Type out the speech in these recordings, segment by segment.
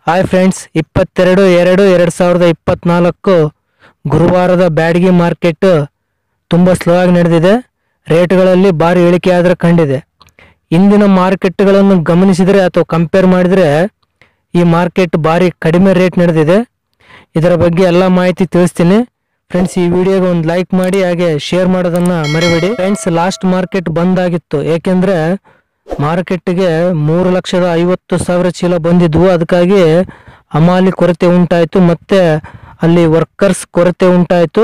Hi friends, 22/2/2024 ಗುರುವಾರದ Byadgi market ತುಂಬ slow ಆಗಿ ನಡೆದಿದೆ. ರೇಟ್ಗಳಲ್ಲಿ ಭಾರಿ ಇಳಿಕೆ ಆದರೆ ಕಂಡಿದೆ. ಇಂದಿನ ಮಾರ್ಕೆಟ್ಗಳನ್ನು ಗಮನಿಸಿದರೆ ಅಥವಾ ಕಂಪೇರ್ ಮಾಡಿದರೆ ಈ ಮಾರ್ಕೆಟ್ ಭಾರಿ ಕಡಿಮೆ ರೇಟ್ ನಡೆದಿದೆ. ಇದರ ಬಗ್ಗೆ ಎಲ್ಲ ಮಾಹಿತಿ ತಿಳಿಸ್ತೀನಿ ಫ್ರೆಂಡ್ಸ್. ಈ ವಿಡಿಯೋಗೆ ಒಂದು ಲೈಕ್ ಮಾಡಿ ಹಾಗೆ ಶೇರ್ ಮಾಡೋದನ್ನು ಮರಿಬೇಡಿ ಫ್ರೆಂಡ್ಸ್. ಲಾಸ್ಟ್ ಮಾರ್ಕೆಟ್ ಬಂದ್ ಆಗಿತ್ತು, ಏಕೆಂದರೆ ಮಾರ್ಕೆಟ್ಗೆ 3,50,000 ಚೀಲ ಬಂದಿದ್ವು. ಅದಕ್ಕಾಗಿ ಹಮಾಲಿ ಕೊರತೆ ಉಂಟಾಯಿತು, ಮತ್ತೆ ಅಲ್ಲಿ ವರ್ಕರ್ಸ್ ಕೊರತೆ ಉಂಟಾಯಿತು.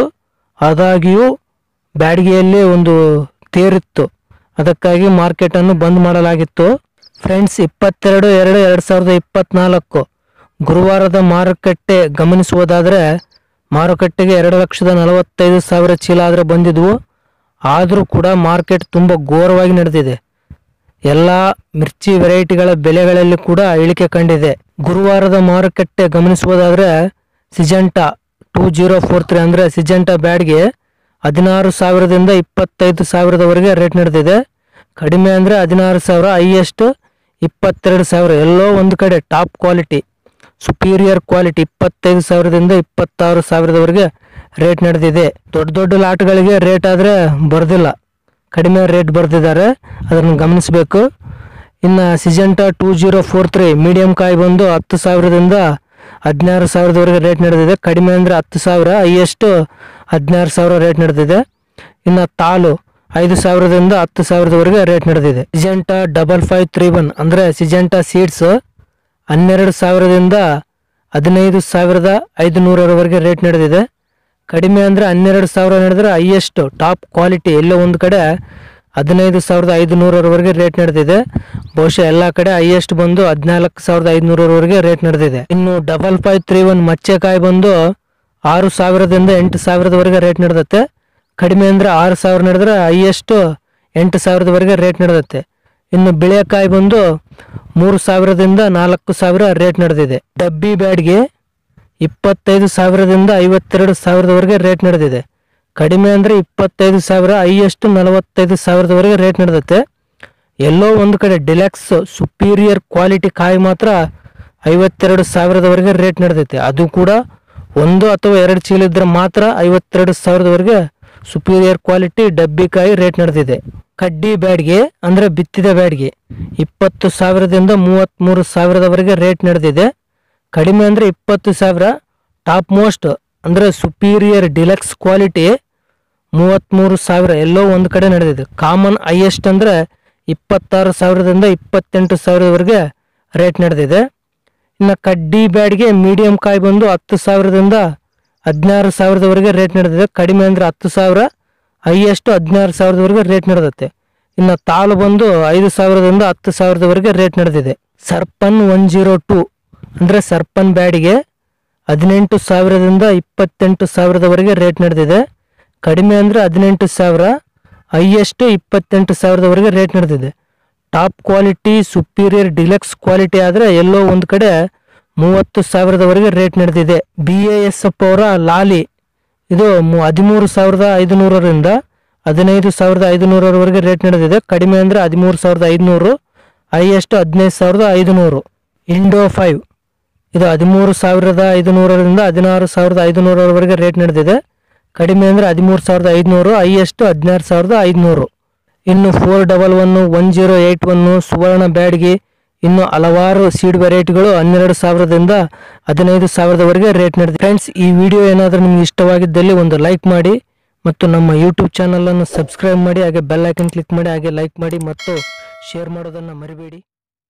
ಆದಾಗ್ಯೂ ಬ್ಯಾಡಗಿಯಲ್ಲಿ ಒಂದು ತೇರಿತ್ತು, ಅದಕ್ಕಾಗಿ ಮಾರ್ಕೆಟನ್ನು ಬಂದ್ ಮಾಡಲಾಗಿತ್ತು ಫ್ರೆಂಡ್ಸ್. 22/2/2024 ಗುರುವಾರದ ಮಾರುಕಟ್ಟೆ ಗಮನಿಸುವುದಾದರೆ ಮಾರುಕಟ್ಟೆಗೆ 2,45,000 ಚೀಲ ಆದರೆ ಬಂದಿದ್ವು. ಆದರೂ ಕೂಡ ಮಾರ್ಕೆಟ್ ತುಂಬ ಘೋರವಾಗಿ ನಡೆದಿದೆ. ಎಲ್ಲ ಮಿರ್ಚಿ ವೆರೈಟಿಗಳ ಬೆಲೆಗಳಲ್ಲಿ ಕೂಡ ಇಳಿಕೆ ಕಂಡಿದೆ. ಗುರುವಾರದ ಮಾರುಕಟ್ಟೆ ಗಮನಿಸುವುದಾದರೆ ಸಿಜೆಂಟಾ 2043 ಅಂದರೆ ಸಿಜೆಂಟಾ ಬ್ಯಾಡ್ಗೆ 16,000ದಿಂದ 25,000ವರೆಗೆ ರೇಟ್ ನಡೆದಿದೆ. ಕಡಿಮೆ ಅಂದರೆ 16,000, ಹೈಯೆಸ್ಟ್ 22,000. ಎಲ್ಲೋ ಒಂದು ಕಡೆ ಟಾಪ್ ಕ್ವಾಲಿಟಿ ಸುಪೀರಿಯರ್ ಕ್ವಾಲಿಟಿ 25,000ದಿಂದ 26,000ವರೆಗೆ ರೇಟ್ ನಡೆದಿದೆ. ದೊಡ್ಡ ದೊಡ್ಡ ಲಾಟ್ಗಳಿಗೆ ರೇಟ್ ಆದರೆ ಬರ್ದಿಲ್ಲ, ಕಡಿಮೆ ರೇಟ್ ಬರ್ದಿದ್ದಾರೆ, ಅದನ್ನು ಗಮನಿಸಬೇಕು. ಇನ್ನು ಸಿಜೆಂಟಾ 2043 ಮೀಡಿಯಂ ಕಾಯಿ ಬಂದು 10,000ದಿಂದ 16,000ವರೆಗೆ ರೇಟ್ ನಡೆದಿದೆ. ಕಡಿಮೆ ಅಂದರೆ 10,000, ಹೈಯೆಸ್ಟ್ 16,000 ರೇಟ್ ನಡೆದಿದೆ. ಇನ್ನು ತಾಲು 5,000ದಿಂದ 10,000ವರೆಗೆ ರೇಟ್ ನಡೆದಿದೆ. ಸಿಜೆಂಟಾ 5531 ಅಂದರೆ ಸಿಜೆಂಟಾ ಸೀಡ್ಸ್ 12,000ದಿಂದ 15,500ವರೆಗೆ ರೇಟ್ ನಡೆದಿದೆ. ಕಡಿಮೆ ಅಂದರೆ 12,000 ನಡೆದರೆ, ಹೈಯೆಸ್ಟ್ ಟಾಪ್ ಕ್ವಾಲಿಟಿ ಎಲ್ಲೋ ಒಂದು ಕಡೆ 15,500ವರೆಗೆ ರೇಟ್ ನಡೆದಿದೆ. ಬಹುಶಃ ಎಲ್ಲ ಕಡೆ ಹೈಯೆಸ್ಟ್ ಬಂದು 14,500ವರೆಗೆ ರೇಟ್ ನಡೆದಿದೆ. ಇನ್ನು 5531 ಮಚ್ಚೆಕಾಯಿ ಬಂದು 6,000ದಿಂದ 8,000ವರೆಗೆ ರೇಟ್ ನಡೆದತ್ತೆ. ಕಡಿಮೆ ಅಂದರೆ 6,000 ನಡೆದ್ರೆ, ಹೈಯೆಸ್ಟ್ 8,000ವರೆಗೆ ರೇಟ್ ನಡೆದತ್ತೆ. ಇನ್ನು ಬಿಳೆಕಾಯಿ ಬಂದು 3,000ದಿಂದ 4,000 ರೇಟ್ ನಡೆದಿದೆ. ಡಬ್ಬಿ ಬ್ಯಾಡ್ಗೆ 25,000ದಿಂದ 52,000ವರೆಗೆ ರೇಟ್ ನಡೆದಿದೆ. ಕಡಿಮೆ ಅಂದರೆ 25,000, ಹೈಯೆಸ್ಟ್ 45,000ವರೆಗೆ ರೇಟ್ ನಡೆದತ್ತೆ. ಎಲ್ಲೋ ಒಂದು ಕಡೆ ಡಿಲೆಕ್ಸ್ ಸುಪೀರಿಯರ್ ಕ್ವಾಲಿಟಿ ಕಾಯಿ ಮಾತ್ರ 52,000ವರೆಗೆ ರೇಟ್ ನಡೆದೈತೆ. ಅದು ಕೂಡ 1 ಅಥವಾ 2 ಚೀಲ ಇದ್ರೆ ಮಾತ್ರ 52,000ವರೆಗೆ ಸುಪೀರಿಯರ್ ಕ್ವಾಲಿಟಿ ಡಬ್ಬಿ ಕಾಯಿ ರೇಟ್ ನಡೆದಿದೆ. ಕಡ್ಡಿ ಬ್ಯಾಡ್ಗೆ ಅಂದರೆ ಬಿತ್ತಿದ ಬ್ಯಾಡ್ಗೆ 20,000ದಿಂದ 33,000ವರೆಗೆ ರೇಟ್ ನಡೆದಿದೆ. ಕಡಿಮೆ ಅಂದರೆ 20,000, ಟಾಪ್ ಮೋಸ್ಟ್ ಅಂದರೆ ಸುಪೀರಿಯರ್ ಡಿಲಕ್ಸ್ ಕ್ವಾಲಿಟಿ 33,000 ಎಲ್ಲೋ ಒಂದು ಕಡೆ ನಡೆದಿದೆ. ಕಾಮನ್ ಹೈಯೆಸ್ಟ್ ಅಂದರೆ 26,000ದಿಂದ 28,000ವರೆಗೆ ರೇಟ್ ನಡೆದಿದೆ. ಇನ್ನು ಕಡ್ಡಿ ಬ್ಯಾಡ್ಗೆ ಮೀಡಿಯಂ ಕಾಯಿ ಬಂದು 10,000ದಿಂದ 16,000ವರೆಗೆ ರೇಟ್ ನಡೆದಿದೆ. ಕಡಿಮೆ ಅಂದರೆ 10,000, ಹೈಯೆಸ್ಟ್ 16,000ವರೆಗೆ ರೇಟ್ ನಡೆದತ್ತೆ. ಇನ್ನು ತಾಲು ಬಂದು 5,000ದಿಂದ 10,000ವರೆಗೆ ರೇಟ್ ನಡೆದಿದೆ. ಸರ್ಪನ್ 102 ಅಂದರೆ ಸರ್ಪನ್ ಬ್ಯಾಡಿಗೆ 18,000ದಿಂದ 28,000ವರೆಗೆ ರೇಟ್ ನಡೆದಿದೆ. ಕಡಿಮೆ ಅಂದರೆ 18,000, ಹೈಯೆಸ್ಟ್ 28,000ವರೆಗೆ ರೇಟ್ ನಡೆದಿದೆ. Top quality superior deluxe quality ಆದರೆ ಎಲ್ಲೋ ಒಂದು ಕಡೆ 30,000ವರೆಗೆ ರೇಟ್ ನಡೆದಿದೆ. BASF ಅವರ ಲಾಲಿ ಇದು 13,500ರಿಂದ 15,500ವರೆಗೆ ರೇಟ್ ನಡೆದಿದೆ. ಕಡಿಮೆ ಅಂದರೆ 13,500, ಹೈಯೆಸ್ಟ್ 15,500. ಇಂಡೋ 5 ಇದು 13,500ರಿಂದ 16,500ವರೆಗೆ ರೇಟ್ ನಡೆದಿದೆ. ಕಡಿಮೆ ಅಂದರೆ 13,500, ಹೈಯೆಸ್ಟ್ 16,500. ಇನ್ನು 411 ಸುವರ್ಣ ಬ್ಯಾಡ್ಗೆ ಇನ್ನು ಹಲವಾರು ಸೀಡ್ ವೆರೈಟಿಗಳು 12,000ದಿಂದ 15,000ವರೆಗೆ ರೇಟ್ ನಡೆದಿದೆ. ಫ್ರೆಂಡ್ಸ್, ಈ ವಿಡಿಯೋ ಏನಾದರೂ ನಿಮ್ಗೆ ಇಷ್ಟವಾಗಿದ್ದಲ್ಲಿ ಒಂದು ಲೈಕ್ ಮಾಡಿ ಮತ್ತು ನಮ್ಮ ಯೂಟ್ಯೂಬ್ ಚಾನಲನ್ನು ಸಬ್ಸ್ಕ್ರೈಬ್ ಮಾಡಿ, ಹಾಗೆ ಬೆಲ್ ಐಕನ್ ಕ್ಲಿಕ್ ಮಾಡಿ, ಹಾಗೆ ಲೈಕ್ ಮಾಡಿ ಮತ್ತು ಶೇರ್ ಮಾಡೋದನ್ನು ಮರಿಬೇಡಿ.